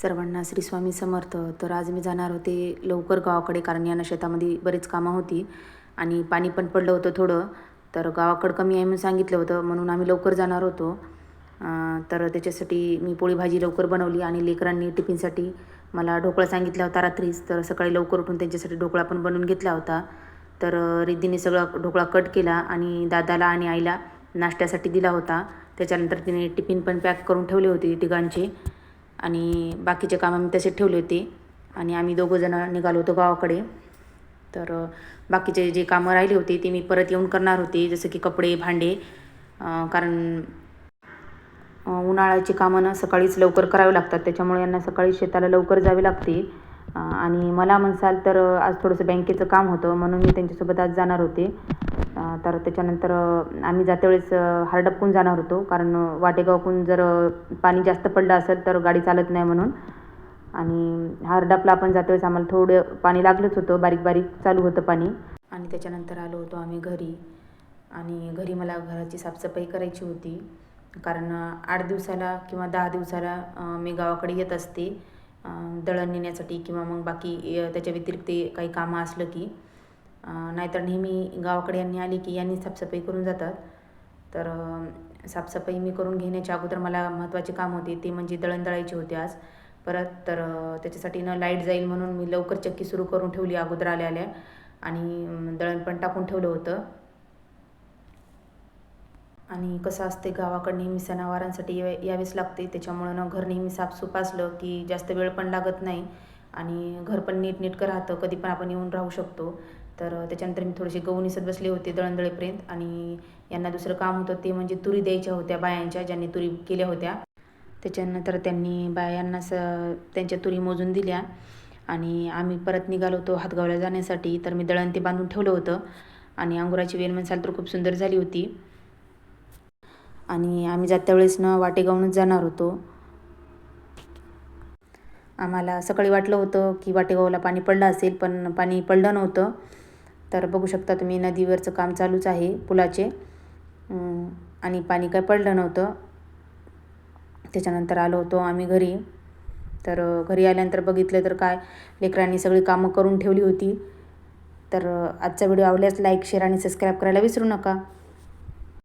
सर्वांना श्री स्वामी समर्थ. तर आज मी जाणार होते लवकर गावाकडे, कारण यांना शेतामध्ये बरीच कामं होती आणि पाणी पण पडलं होतं थोडं. तर गावाकडं कमी आहे म्हणून सांगितलं होतं, म्हणून आम्ही लवकर जाणार होतो. तर त्याच्यासाठी मी पोळी भाजी लवकर बनवली आणि लेकरांनी टिफिनसाठी मला ढोकळा सांगितला होता रात्रीच. तर सकाळी लवकर उठून त्यांच्यासाठी ढोकळा पण बनवून घेतला होता. तर रिद्धीने सगळा ढोकळा कट केला आणि दादाला आणि आईला नाश्त्यासाठी दिला होता. त्याच्यानंतर तिने टिफिन पण पॅक करून ठेवले होते तिघांचे आणि बाकीचे कामं मी तसे ठेवले होते आणि आम्ही दोघंजणं निघालो होतो गावाकडे. तर बाकीचे जे कामं राहिले होते ते मी परत येऊन करणार होते, जसं की कपडे भांडे, कारण उन्हाळ्याची कामं ना सकाळीच लवकर करावी लागतात, त्याच्यामुळे यांना सकाळी शेताला लवकर जावे लागते. आणि मला म्हणसाल तर आज थोडंसं बँकेचं काम होतं म्हणून मी त्यांच्यासोबत आज जाणार होते. तर त्याच्यानंतर आम्ही जातेवेळेस हरडपकून जाणार होतो, कारण वाटेगावकून जर पाणी जास्त पडलं असेल तर गाडी चालत नाही म्हणून. आणि हरडपला आपण जातेवेळेस आम्हाला थोडं पाणी लागलंच होतं, बारीक बारीक चालू होतं पाणी. आणि त्याच्यानंतर आलो होतो आम्ही घरी. आणि घरी मला घराची साफसफाई करायची होती, कारण 8 दिवसाला किंवा 10 दिवसाला मी गावाकडे येत असते दळण नेण्यासाठी किंवा मग बाकी त्याच्या व्यतिरिक्त काही कामं असलं की. नाहीतर नेहमी गावाकडे यांनी आली की यांनी साफसफाई करून जातात. तर साफसफाई मी करून घेण्याच्या अगोदर मला महत्त्वाचे काम होते, ते म्हणजे दळण दळायचे होते आज परत. तर त्याच्यासाठी लाईट जाईल म्हणून मी लवकर चक्की सुरू करून ठेवली अगोदर आल्या आल्या, आणि दळण पण टाकून ठेवलं होतं. आणि कसं असते गावाकडे नेहमी सणावारांसाठी यावेच लागते, त्याच्यामुळं घर नेहमी साफसूफ असलं की जास्त वेळ पण लागत नाही आणि घर पण नीटनेटकं राहतं, कधी पण आपण येऊन राहू शकतो. तर त्याच्यानंतर मी थोडेसे गहू निसत बसले होते दळणदळेपर्यंत. आणि यांना दुसरं काम होतं ते म्हणजे तुरी द्यायच्या होत्या बायांच्या, ज्यांनी तुरी केल्या होत्या. त्याच्यानंतर त्यांनी बायांना त्यांच्या तुरी मोजून दिल्या आणि आम्ही परत निघालो होतो हातगावला जाण्यासाठी. तर मी दळण ते बांधून ठेवलं होतं आणि अंगुराची वेल म्हणसाल तर खूप सुंदर झाली होती. आणि आम्ही जात्या वेळेस वाटेगावूनच जाणार होतो. आम्हाला सकाळी वाटलं होतं की वाटेगावला पाणी पडलं असेल, पण पाणी पडलं नव्हतं. तर बघू शकता तुम्ही नदीवरचं काम चालूच आहे पुलाचे, आणि पाणी काय पडलं नव्हतं. त्याच्यानंतर आलो होतो आम्ही घरी. तर घरी आल्यानंतर बघितलं तर काय, लेकरांनी सगळी कामं करून ठेवली होती. तर आजचा व्हिडिओ आवडल्यास लाईक, शेअर आणि सबस्क्राईब करायला विसरू नका.